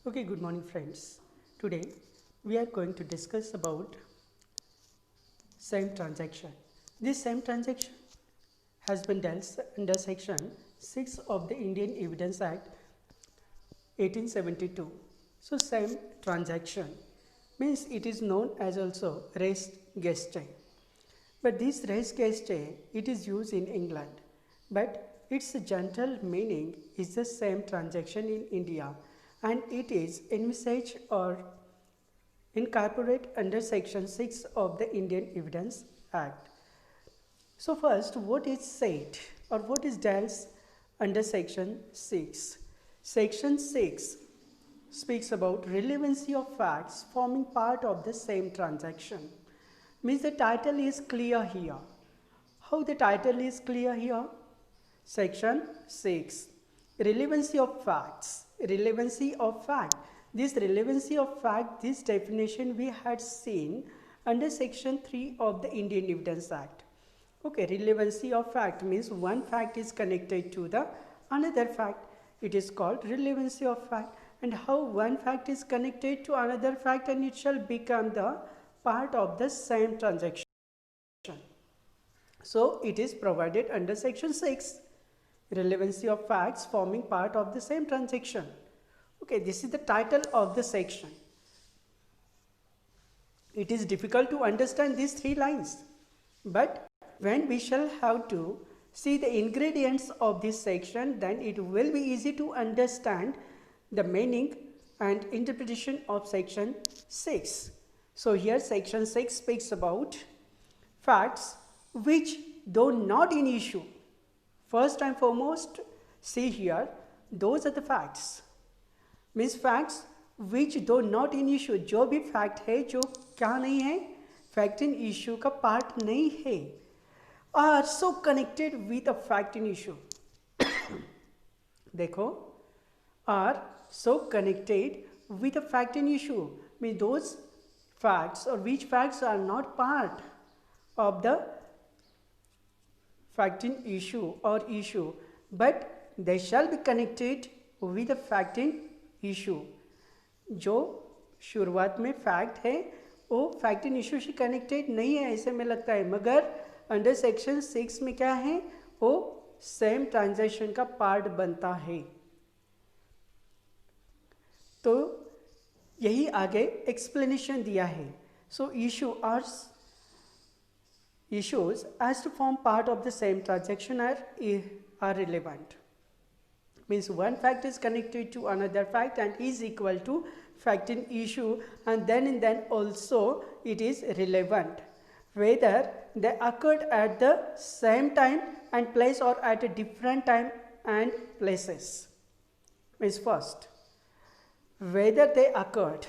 Okay, good morning friends. Today we are going to discuss about same transaction. This same transaction has been dealt under section 6 of the Indian Evidence Act 1872. So same transaction means it is known as also res gestae. But this res gestae, it is used in England, but its general meaning is the same transaction in India, and it is envisaged or incorporate under section 6 of the Indian Evidence Act. So first, what is said or what is dealt under section 6? Section 6 speaks about relevancy of facts forming part of the same transaction. Means the title is clear here. How the title is clear here? Section 6. Relevancy of facts. Relevancy of fact. This relevancy of fact, this definition we had seen under section 3 of the Indian Evidence Act. Okay, relevancy of fact means one fact is connected to the another fact. It is called relevancy of fact. And how one fact is connected to another fact and it shall become the part of the same transaction. So it is provided under section 6. Relevancy of facts forming part of the same transaction. Okay, this is the title of the section. It is difficult to understand these 3 lines, but when we shall have to see the ingredients of this section, then it will be easy to understand the meaning and interpretation of section 6. So here section 6 speaks about facts which, though not in issue, first and foremost, see here, those are the facts. Means facts which though not in issue, जो भी fact है जो क्या नहीं है, fact in issue का part नहीं है, are so connected with a fact in issue. देखो, are so connected with a fact in issue. Means those facts or which facts are not part of the fact in issue or issue, but they shall be connected with a fact in issue. जो शुरुआत में fact है वो fact in issue से connected नहीं है ऐसे में लगता है, मगर अंडर सेक्शन 6 में क्या है, वो सेम ट्रांजैक्शन का पार्ट बनता है. तो यही आगे एक्सप्लेनेशन दिया है. So issue are issues as to form part of the same transaction are relevant. Means one fact is connected to another fact and is equal to fact in issue, and then also it is relevant whether they occurred at the same time and place or at a different time and places. Means first, whether they occurred,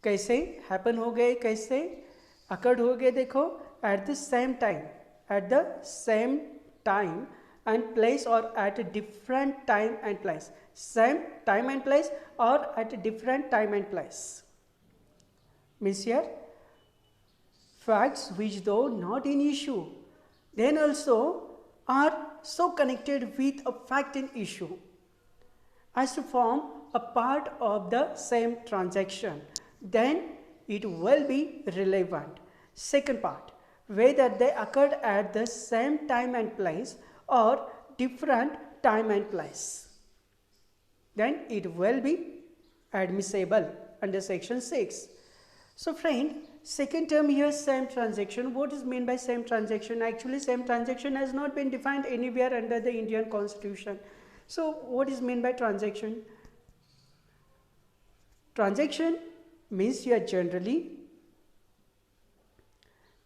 कैसे happen हो गए, कैसे occurred हो गए, देखो, at the same time and place or at a different time and place. Same time and place or at a different time and place. Means here, facts which though not in issue, then also are so connected with a fact in issue as to form a part of the same transaction, then it will be relevant. Second part, whether they occurred at the same time and place or different time and place, then it will be admissible under section 6. So friend, second term here, same transaction. What is meant by same transaction? Actually same transaction has not been defined anywhere under the Indian Constitution. So what is meant by transaction? Transaction means here generally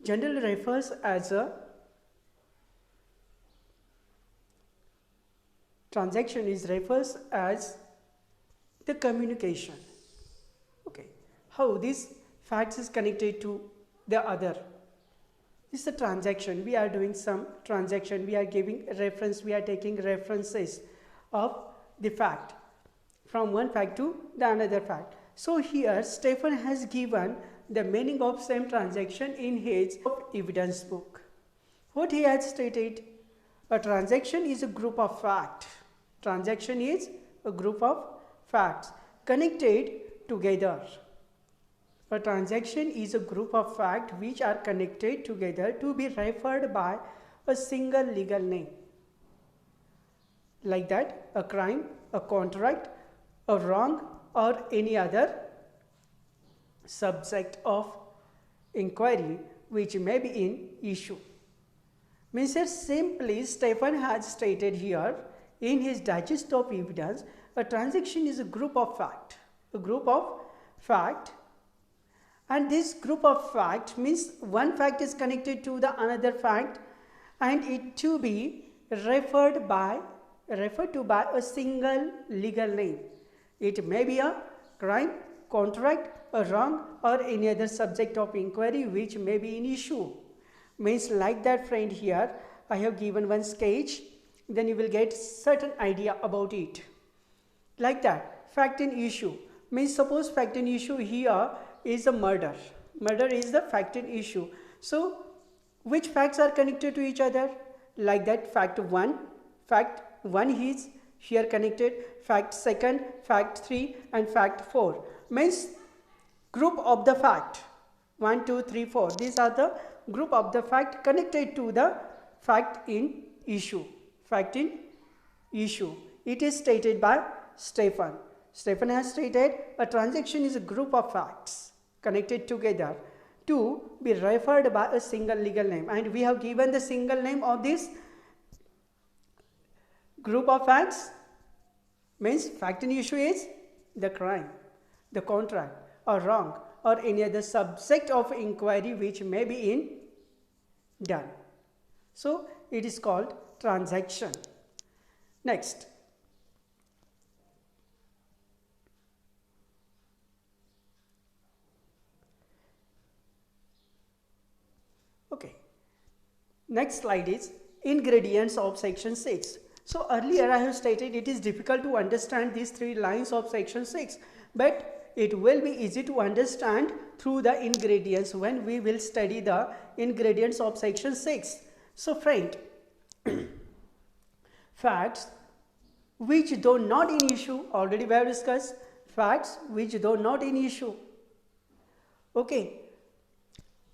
refers as a transaction refers as the communication. Okay, how this facts is connected to the other. This is a transaction. We are doing some transaction. We are giving reference. We are taking references of the fact from one fact to the another fact. So here Stephen has given the meaning of same transaction in his evidence book. What he has stated, a transaction is a group of fact. Transaction is a group of facts connected together. A transaction is a group of facts which are connected together to be referred by a single legal name. Like that, a crime, a contract, a wrong, or any other subject of inquiry which may be in issue. Means that simply Stephen has stated here in his digest of evidence, a transaction is a group of fact. A group of fact, and this group of fact means one fact is connected to the another fact and it to be referred to by a single legal name. It may be a crime, contract, a wrong, or any other subject of inquiry which may be in issue. Means like that, friend, here I have given one sketch, then you will get certain idea about it. Like that, fact in issue means suppose fact in issue here is a murder. Murder is the fact in issue. So which facts are connected to each other? Like that, fact 1 is here connected, fact 2, fact 3 and fact 4 means group of the fact 1, 2, 3, 4. These are the group of the fact connected to the fact in issue. Fact in issue. It is stated by Stephen. Stephen has stated a transaction is a group of facts connected together to be referred by a single legal name, and we have given the single name of this group of facts. Means fact in issue is the crime, the contract, or wrong, or any other subject of inquiry which may be in done. So it is called transaction. Next, okay, next slide is ingredients of section 6. So earlier I have stated it is difficult to understand these 3 lines of section 6, but it will be easy to understand through the ingredients when we will study the ingredients of section 6. So friend, facts which though not in issue, already we have discussed facts which though not in issue. Okay,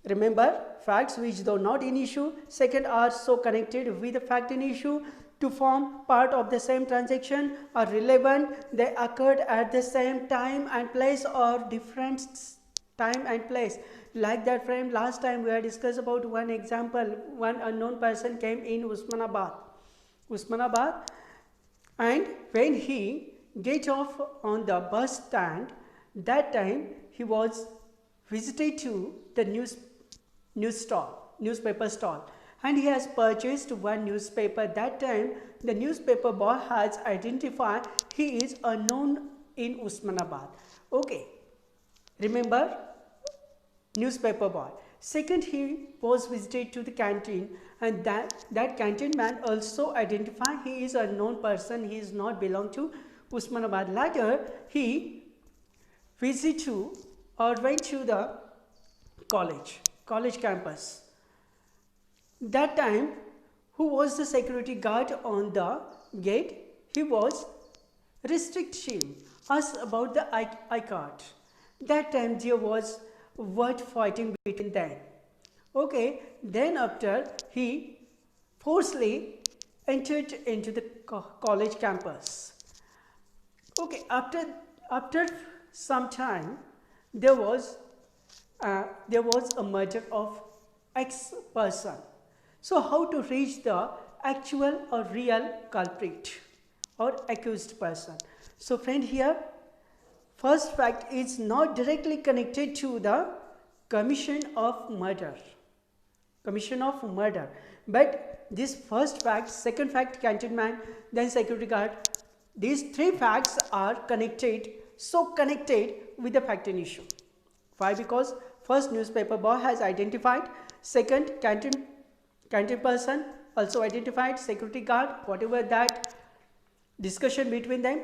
remember, facts which though not in issue, second are so connected with the fact in issue to form part of the same transaction, are relevant, they occurred at the same time and place or different time and place. Like that, friend, last time we had discussed about one example. One unknown person came in Usmanabad, and when he get off on the bus stand, that time he was visited to the newspaper stall, and he has purchased one newspaper. That time the newspaper boy has identified he is unknown in Usmanabad. Okay, remember, newspaper boy. Second, he was visited to the canteen, and that canteen man also identified he is a known person, he is not belong to Usmanabad. Later he visited to or went to the college campus. That time, who was the security guard on the gate? He was restrict him, asked about the I card. That time there was word fighting between them. Okay, then after he forcibly entered into the college campus. Okay, after some time, there was a murder of X person. So how to reach the actual or real culprit or accused person? So friend, here first fact is not directly connected to the commission of murder, but this first fact, second fact, canteen man, then security guard, these 3 facts are connected with the fact in issue. Why? Because first, newspaper boy has identified, second, canteen person also identified, security guard, whatever that discussion between them,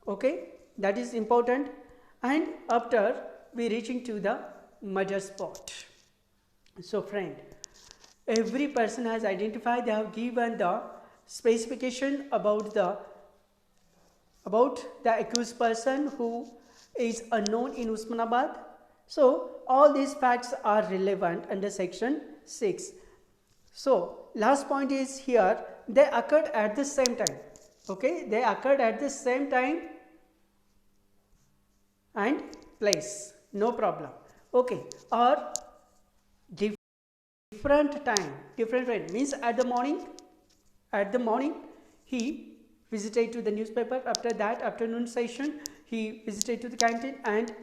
okay, that is important. And after we reaching to the murder spot. So friend, every person has identified, they have given the specification about about the accused person who is unknown in Usmanabad. So all these facts are relevant under section 6. So last point is here, they occurred at the same time. Okay, they occurred at the same time and place, no problem. Okay, or different time means at the morning he visited to the newspaper. After that afternoon session he visited to the canteen, and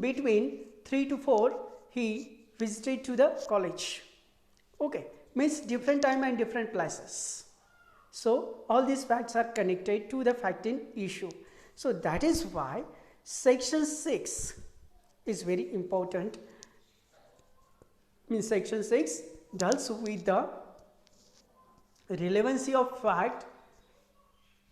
between 3 to 4 he visited to the college. Okay, means different time and different places. So all these facts are connected to the fact in issue. So that is why section 6 is very important. Means section 6 deals with the relevancy of fact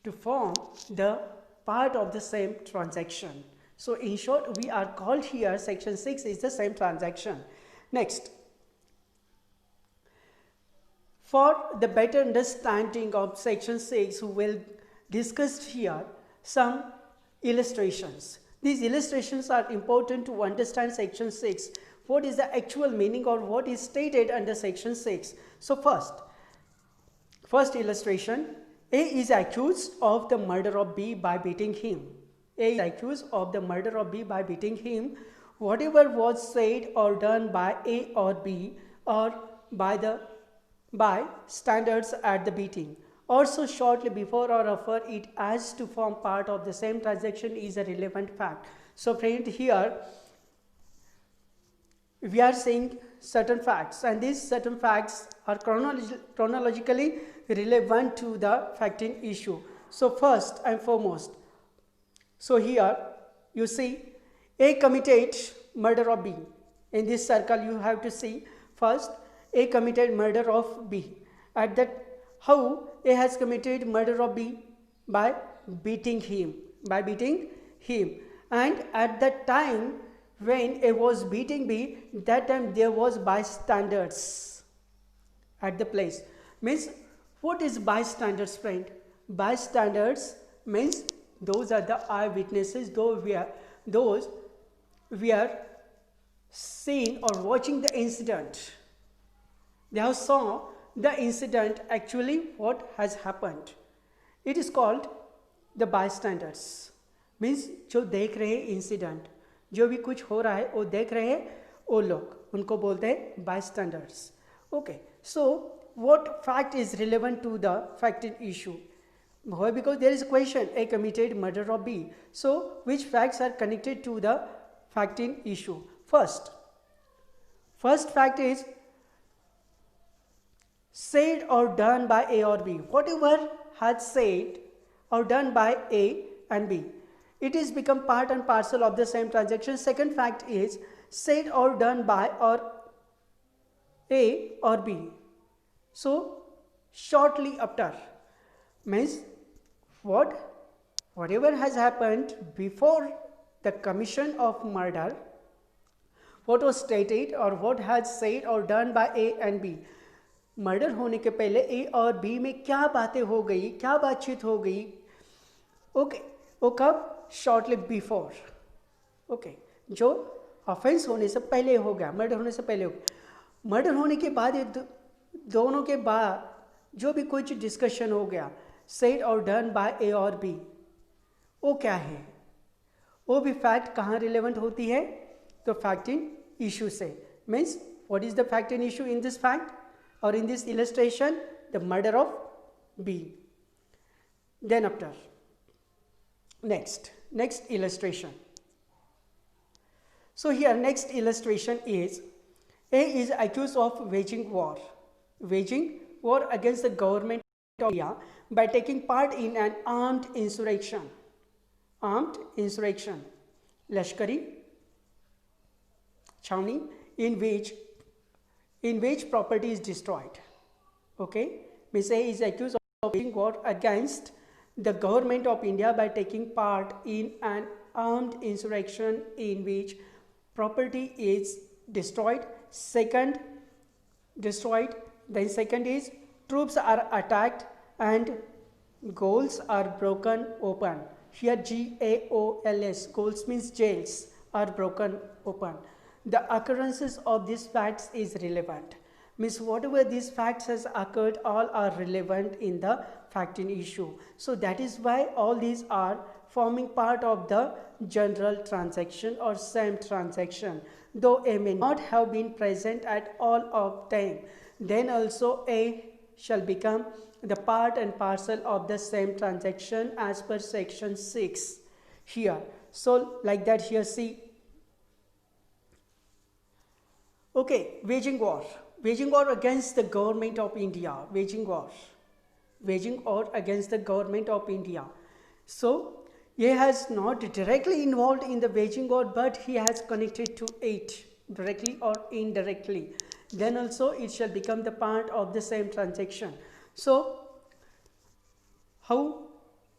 to form the part of the same transaction. So in short, we are called here section 6 is the same transaction. Next, for the better understanding of section 6, we will discuss here some illustrations. These illustrations are important to understand section 6. What is the actual meaning or what is stated under section 6? So first illustration, A is accused of the murder of B by beating him. A is accused of the murder of B by beating him. Whatever was said or done by A or B or by standards at the beating, also shortly before or after it as to form part of the same transaction is a relevant fact. So friend, here we are saying certain facts, and these certain facts are chronologically relevant to the fact in issue. So first and foremost, so here you see A committed murder of B. In this circle you have to see first A committed murder of B. At that, how A has committed murder of B? By beating him. And at that time when A was beating B, that time there was bystanders at the place. Means, what is bystanders, friend? Bystanders means those are the eyewitnesses, those were seen or watching the incident. They have saw the incident, actually what has happened. It is called the bystanders. Means जो देख रहे हैं incident, जो भी कुछ हो रहा है वो देख रहे हैं वो लोग, उनको बोलते हैं bystanders. Okay, so what fact is relevant to the fact in issue? Why? Because there is a question, A committed murder of B. So which facts are connected to the fact in issue? First fact is said or done by A or B. Whatever had said or done by A and B, it is become part and parcel of the same transaction. Second fact is said or done by or A or B. So shortly after means whatever has happened before the commission of murder, what was stated or what has said or done by A and B. Murder होने के पहले ए और B में क्या बातें हो गई, क्या बातचीत हो गई. ओके, वो कब? Shortly before. ओके, जो ऑफेंस होने से पहले हो गया, मर्डर होने से पहले हो गया. मर्डर होने के बाद दोनों के बाद जो भी कुछ डिस्कशन हो गया, सेड और डन बाय ए और बी, वो क्या है? वो भी फैक्ट कहाँ रिलेवेंट होती है? तो फैक्ट इन इशू से. Means what is the fact in issue in this fact or in this illustration? The murder of B. Then after, next illustration. So here next illustration is A is accused of waging war against the government of India by taking part in an armed insurrection, Lashkari Chowni, in which property is destroyed. Okay, Ms. A is accused of waging war against the government of India by taking part in an armed insurrection in which property is destroyed. Then second is troops are attacked and Goals are broken open. Here GAOLS, goals means jails, are broken open. The occurrences of these facts is relevant. Means whatever these facts has occurred, all are relevant in the fact in issue. So that is why all these are forming part of the general transaction or same transaction. Though A may not have been present at all of time, then also A shall become the part and parcel of the same transaction as per section 6 here. So like that here, see. Okay, waging war against the government of India, waging war against the government of India. So he has not directly involved in the waging war, but he has connected to it directly or indirectly. Then also it shall become the part of the same transaction. So how?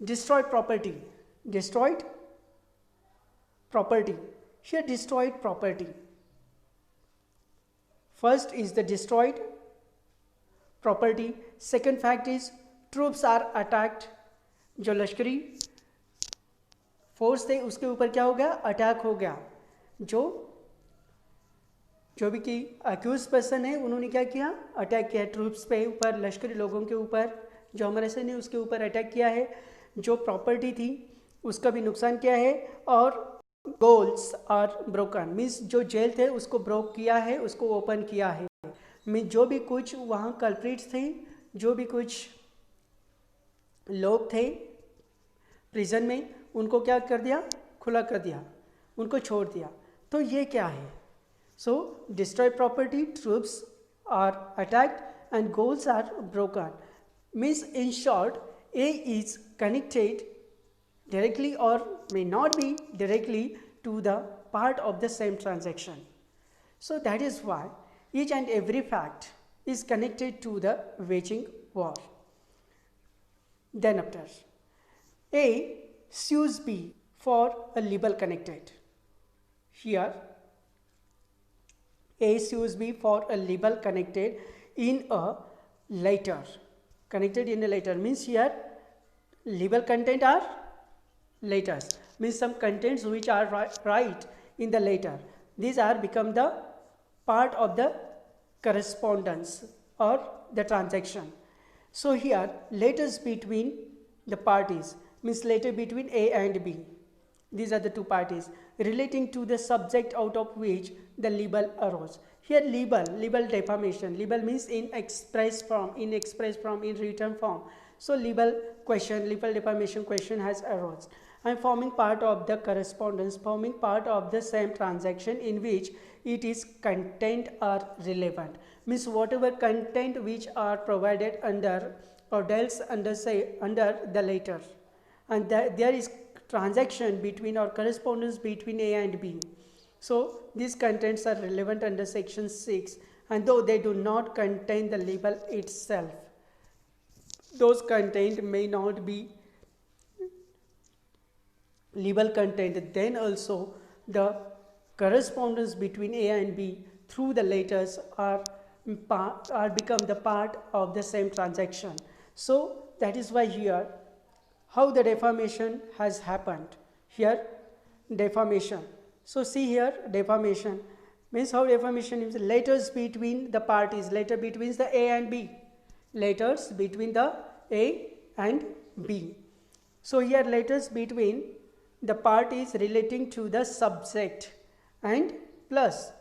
Destroyed property. Here destroyed property. First is the destroyed property. Second fact is troops are attacked. जो लश्करी force थे उसके ऊपर क्या हो गया? Attack हो गया. जो भी कि अक्यूज पर्सन है उन्होंने क्या किया? अटैक किया ट्रूप्स पे ऊपर, लश्करी लोगों के ऊपर. जो हमारे से ने उसके ऊपर अटैक किया है. जो प्रॉपर्टी थी उसका भी नुकसान किया है. और गोल्स आर ब्रोकन मीन्स जो जेल थे उसको ब्रोक किया है, उसको ओपन किया है. मीन्स जो भी कुछ वहाँ कल्प्रिट्स थे, जो भी कुछ लोग थे प्रिजन में, उनको क्या कर दिया? खुला कर दिया, उनको छोड़ दिया. तो ये क्या है? So destroy property, troops are attacked and goals are broken. Means in short, A is connected directly or may not be directly to the part of the same transaction. So that is why each and every fact is connected to the waging war. Then after, A sues B for a libel connected. Here A sues B for a libel connected in a letter. Connected in a letter means here libel content are letters, means some contents which are right in the letter, these are become the part of the correspondence or the transaction. So here letters between the parties means letter between A and B, these are the two parties relating to the subject out of which the libel arose. Here libel defamation. Libel means in express form, in written form. So libel question, libel defamation question has arose and forming part of the correspondence, forming part of the same transaction in which it is content are relevant. Means whatever content which are provided under or dealt under, say, under the letter, and there is transaction between or correspondence between A and B. So these contents are relevant under section 6, and though they do not contain the libel itself, those content may not be libel content, then also the correspondence between A and B through the letters are become the part of the same transaction. So that is why here how the defamation has happened. Here defamation. So see here defamation means how defamation is letters between the parties, letter between the A and B, letters between the A and B. So here letters between the parties relating to the subject and plus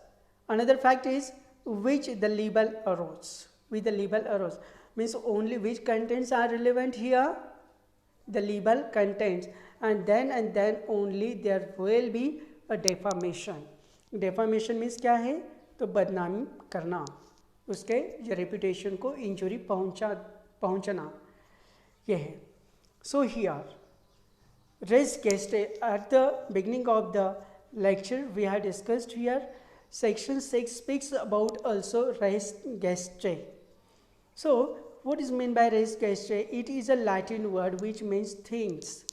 another fact is which the libel arose, with the libel arose means only which contents are relevant here, the libel contents, and then only there will be a defamation. Defamation means क्या है? तो बदनामी करना, उसके reputation को injury पहुंचना, ये है. So here res gestae, at the beginning of the lecture we had discussed here section 6 speaks about also res gestae. So what is meant by res gestae? It is a Latin word which means things.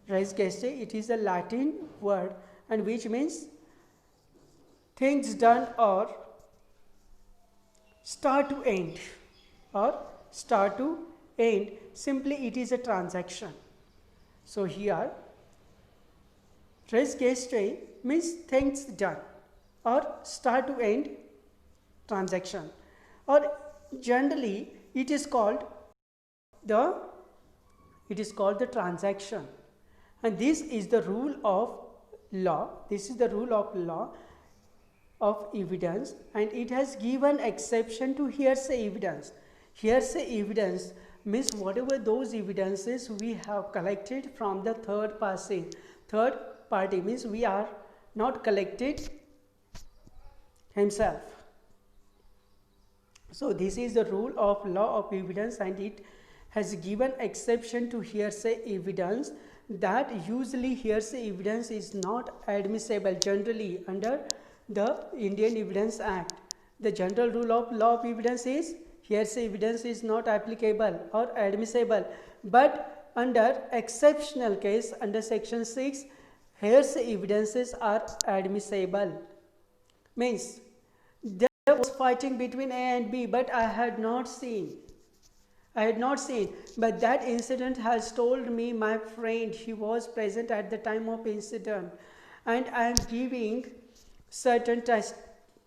Res gestae, it is a Latin word and which means things done or start to end or start to end, simply it is a transaction. So here res geste means things done or start to end transaction, or generally it is called the transaction, and this is the rule of law. This is the rule of law of evidence, and it has given exception to hearsay evidence. Hearsay evidence means whatever those evidences we have collected from the third party means we are not collected himself. So this is the rule of law of evidence, and it has given exception to hearsay evidence, that usually hearsay evidence is not admissible generally under the Indian Evidence Act. The general rule of law of evidence is hearsay evidence is not applicable or admissible, but under exceptional case under section 6 hearsay evidences are admissible. Means there was fighting between A and B, but I had not seen, but that incident has told me my friend, he was present at the time of incident, and I am giving certain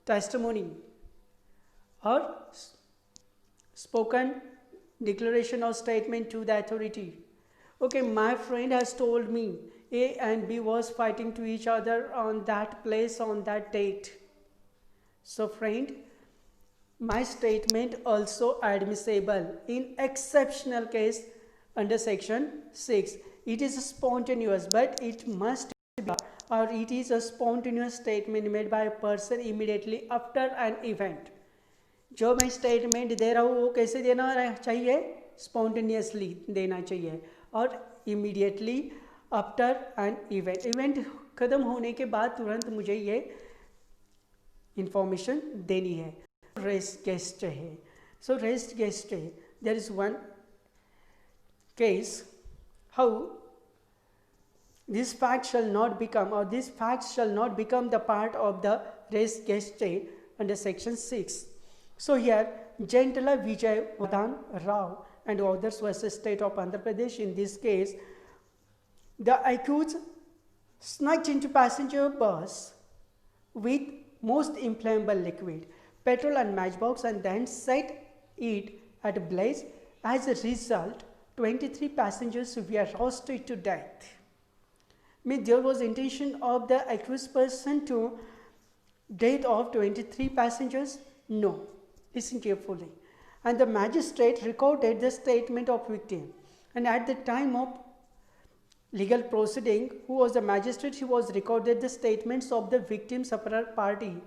testimony or spoken declaration or statement to the authority. Okay, my friend has told me A and B was fighting to each other on that place on that date. So friend, my statement also admissible in exceptional case under section 6. It is spontaneous, but it must be, or it is a spontaneous statement made by a person immediately after an event. जो मैं statement दे रहा हूँ वो कैसे देना चाहिए, spontaneously देना चाहिए और immediately after an event, event ख़त्म होने के बाद तुरंत मुझे ये इंफॉर्मेशन देनी है. रेस गेस्ट है. सो रेस गेस्ट है, there is one case how this fact shall not become, or this fact shall not become the part of the res gestae under section 6. So here Gentala Vijay Vadan Rao and others versus State of Andhra Pradesh. In this case, the accused snuck into passenger bus with most inflammable liquid, petrol and matchbox, and then set it at blaze. As a result, 23 passengers were roasted to death. Means there was intention of the accused person to death of 23 passengers? No. Listen carefully. And the magistrate recorded the statement of victim. And at the time of legal proceeding, who was the magistrate? He was recorded the statements of the victim sufferer party.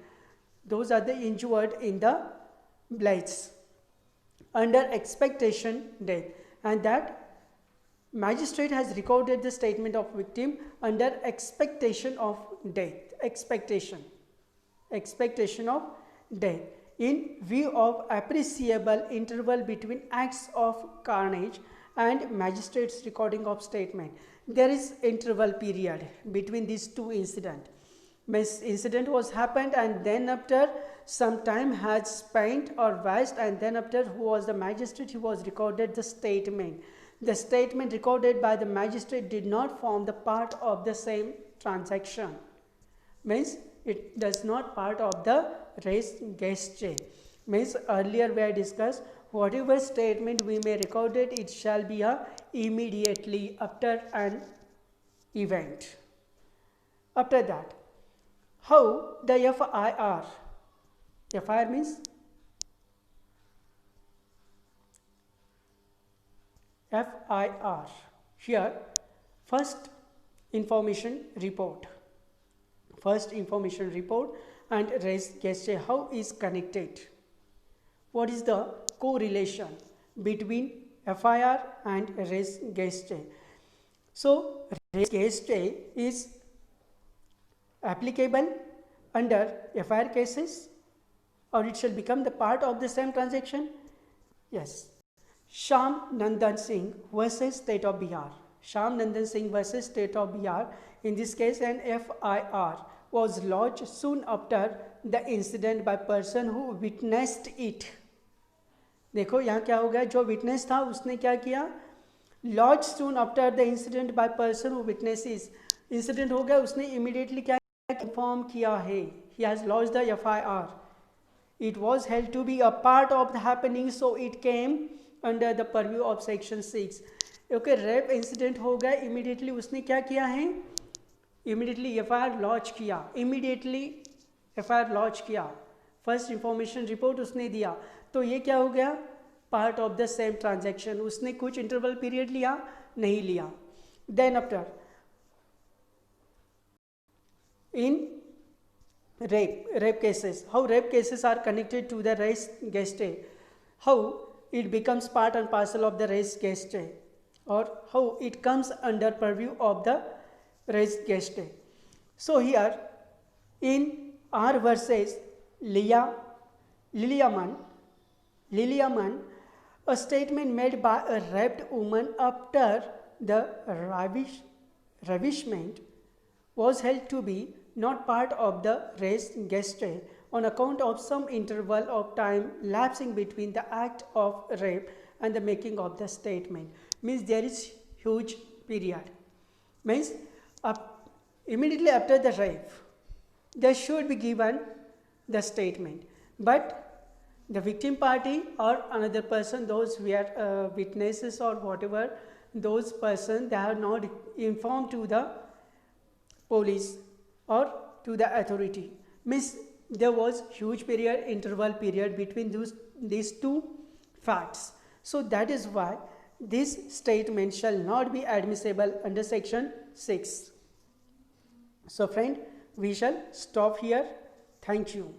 Those are the injured in the blaze under expectation death. And that magistrate has recorded the statement of victim under expectation of death. Expectation of death in view of appreciable interval between acts of carnage and magistrate's recording of statement. There is interval period between these two incidents. Incident was happened, and then after some time had spent or passed, and then after who was the magistrate, he was recorded the statement. The statement recorded by the magistrate did not form the part of the same transaction. Means it does not part of the res gestae. Means earlier we had discussed whatever statement we may record it, it shall be a immediately after an event. After that, how the FIR means FIR. Here, first information report and res gestae, how is connected? What is the correlation between FIR and res gestae? So, res gestae is applicable under FIR cases, or it shall become the part of the same transaction? Yes. Shyam Nandan Singh versus State of Bihar. Shyam Nandan Singh versus State of Bihar. In this case, an FIR was lodged soon after the incident by person who witnessed it. देखो यहाँ क्या हो गया, जो witness था उसने क्या किया, lodge soon after the incident by person who witnesses, incident हो गया, उसने इमीडिएटली क्या इन्फॉर्म किया है, he has lodge the FIR. It was held to be a part of the happening, so it came under the purview of section 6. Okay, rape incident हो गया, immediately उसने क्या किया है, इमीडिएटली FIR लॉन्च किया, immediately FIR launch किया, first information report उसने दिया, तो ये क्या हो गया, part of the same transaction. उसने कुछ इंटरवल पीरियड लिया, नहीं लिया. Then after in rape cases, how rape cases are connected to the res gestae, how it becomes part and parcel of the res gestae, or how it comes under purview of the res gestae. So here in R versus Liliaman, a statement made by a raped woman after the ravishment was held to be not part of the res gestae on account of some interval of time lapsing between the act of rape and the making of the statement. Means there is huge period. Means immediately after the rape, there should be given the statement. But the victim party or another person, those who are witnesses or whatever, those person, they are not informed to the police or to the authority. Means there was huge period, interval period between these two facts. So that is why this statement shall not be admissible under section 6. So friend, we shall stop here. Thank you.